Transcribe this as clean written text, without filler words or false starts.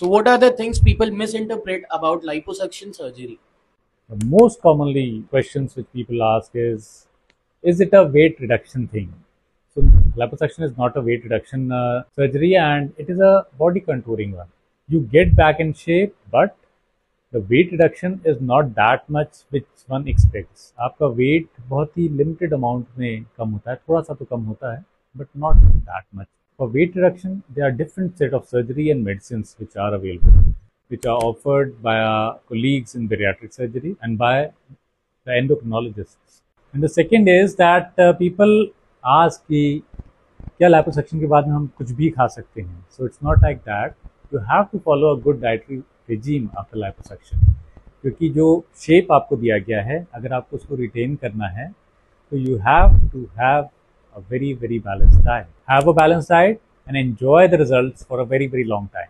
So, what are the things people misinterpret about liposuction surgery? The most commonly questions which people ask is it a weight reduction thing? So liposuction is not a weight reduction surgery, and it is a body contouring one. You get back in shape, but the weight reduction is not that much which one expects. आपका weight बहुत ही limited amount में कम होता है, थोड़ा सा तो कम होता है, but not that much. For weight reduction, there are different set of surgery and medicines which are available, which are offered by our colleagues in bariatric surgery and by the endocrinologists. And the second is that people ask कि क्या liposuction के बाद में हम कुछ भी खा सकते हैं? So it's not like that. You have to follow a good dietary regime after liposuction. क्योंकि जो शेप आपको दिया गया है, अगर आपको उसको रिटेन करना है, तो you have to have a very balanced diet. Have a balanced diet and enjoy the results for a very long time.